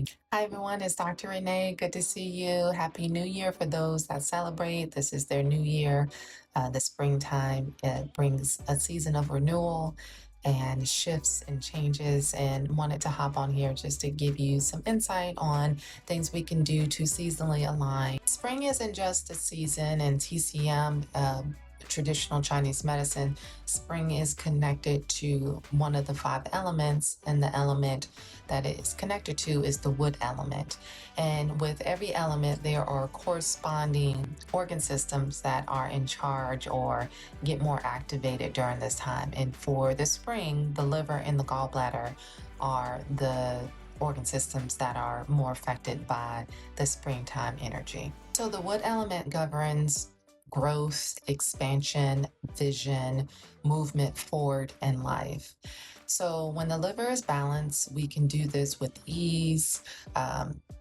Renee. Hi everyone, it's Dr. Renee. Good to see you. Happy New Year for those that celebrate. This is their new year. The springtime, it brings a season of renewal and shifts and changes, and wanted to hop on here just to give you some insight on things we can do to seasonally align. Spring isn't just a season, and TCM, traditional Chinese medicine, spring is connected to one of the five elements, and the element that it is connected to is the wood element. And with every element, there are corresponding organ systems that are in charge or get more activated during this time. And for the spring, the liver and the gallbladder are the organ systems that are more affected by the springtime energy. So the wood element governs growth, expansion, vision, movement forward, and life. So when the liver is balanced, we can do this with ease.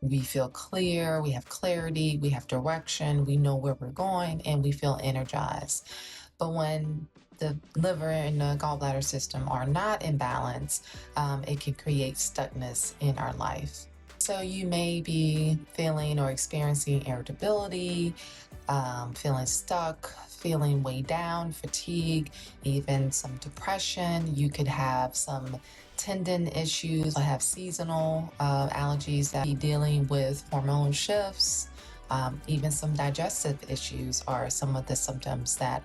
We feel clear, we have clarity, we have direction, we know where we're going, and we feel energized. But when the liver and the gallbladder system are not in balance, it can create stuckness in our life. So you may be feeling or experiencing irritability, feeling stuck, feeling weighed down, fatigue, even some depression. You could have some tendon issues, have seasonal allergies that be dealing with hormone shifts. Even some digestive issues are some of the symptoms that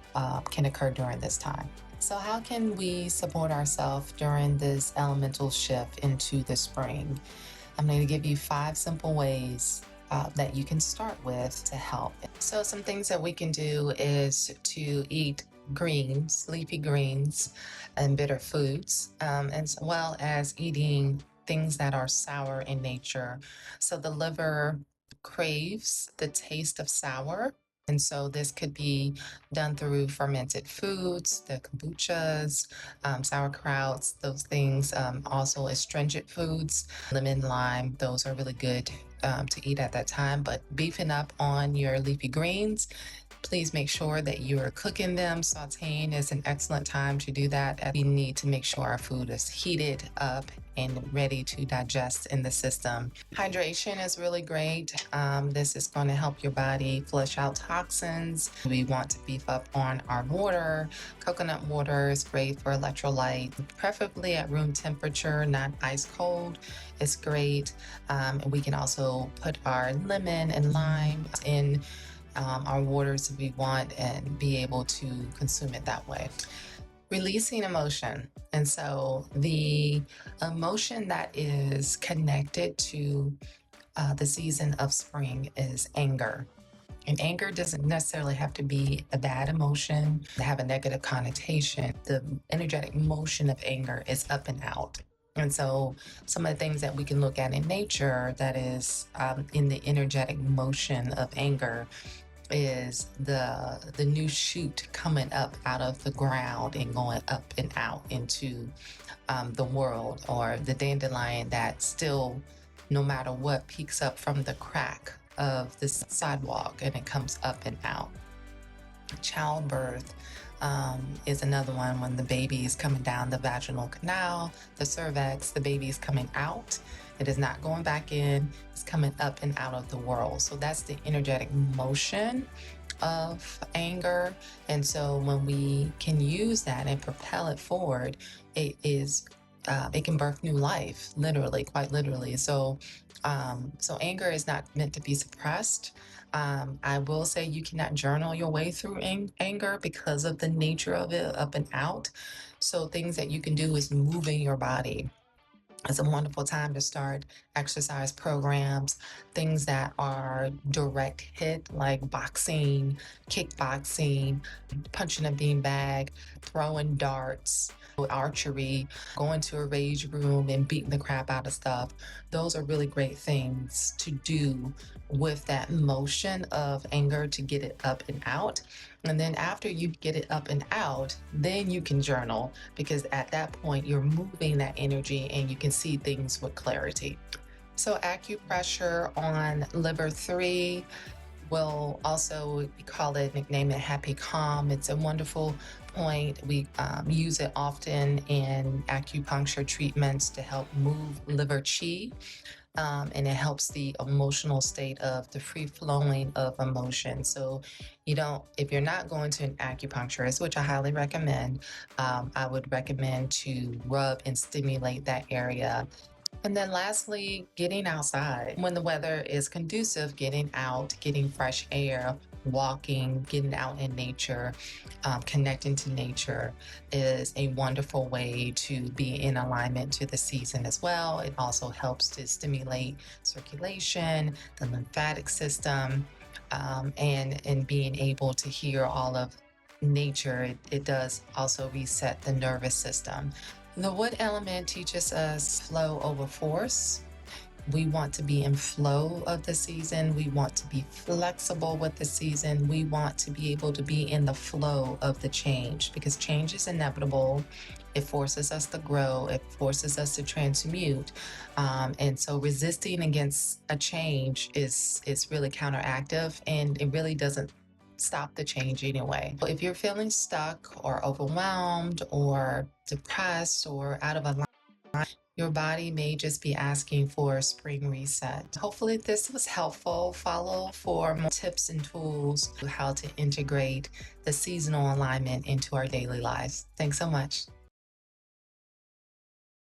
can occur during this time. So how can we support ourselves during this elemental shift into the spring? I'm going to give you 5 simple ways that you can start with to help. So some things that we can do is to eat greens, leafy greens, and bitter foods, as well as eating things that are sour in nature. So the liver craves the taste of sour. And so this could be done through fermented foods, the kombuchas, sauerkrauts, those things. Also astringent foods, lemon, lime, those are really good to eat at that time. But beefing up on your leafy greens, please make sure that you are cooking them. Sauteing is an excellent time to do that. We need to make sure our food is heated up and ready to digest in the system. Hydration is really great. This is going to help your body flush out toxins. We want to beef up on our water. Coconut water is great for electrolyte, preferably at room temperature, not ice cold. It's great. And we can also put our lemon and lime in our waters if we want, and be able to consume it that way. Releasing emotion. And so the emotion that is connected to the season of spring is anger. And anger doesn't necessarily have to be a bad emotion, to have a negative connotation. The energetic motion of anger is up and out. And so some of the things that we can look at in nature that is in the energetic motion of anger is the new shoot coming up out of the ground and going up and out into the world, or the dandelion that still, no matter what, peeks up from the crack of the sidewalk and it comes up and out. Childbirth is another one, when the baby is coming down the vaginal canal, the cervix, the baby is coming out. It is not going back in, it's coming up and out of the world. So that's the energetic motion of anger. And so when we can use that and propel it forward, it can birth new life, literally, quite literally. So anger is not meant to be suppressed. I will say you cannot journal your way through anger because of the nature of it, up and out. So things that you can do is moving your body. It's a wonderful time to start exercise programs, things that are direct hit, like boxing, kickboxing, punching a beanbag, throwing darts, archery, going to a rage room and beating the crap out of stuff. Those are really great things to do with that motion of anger, to get it up and out. And then after you get it up and out, then you can journal, because at that point you're moving that energy and you can see things with clarity. So acupressure on liver 3 will also, we call it, nickname it happy calm. It's a wonderful point. We use it often in acupuncture treatments to help move liver chi. and it helps the emotional state of the free flowing of emotion. So if you're not going to an acupuncturist, which I highly recommend, I would recommend to rub and stimulate that area. And then lastly, getting outside. When the weather is conducive, getting out, getting fresh air, walking, getting out in nature, connecting to nature is a wonderful way to be in alignment to the season as well. It also helps to stimulate circulation, the lymphatic system, and being able to hear all of nature, it does also reset the nervous system. The wood element teaches us flow over force. We want to be in flow of the season. We want to be flexible with the season. We want to be able to be in the flow of the change, because change is inevitable. It forces us to grow. It forces us to transmute. And so resisting against a change is really counteractive, and it really doesn't stop the change anyway. If you're feeling stuck or overwhelmed or depressed or out of alignment, your body may just be asking for a spring reset. Hopefully this was helpful. Follow for more tips and tools to how to integrate the seasonal alignment into our daily lives. Thanks so much.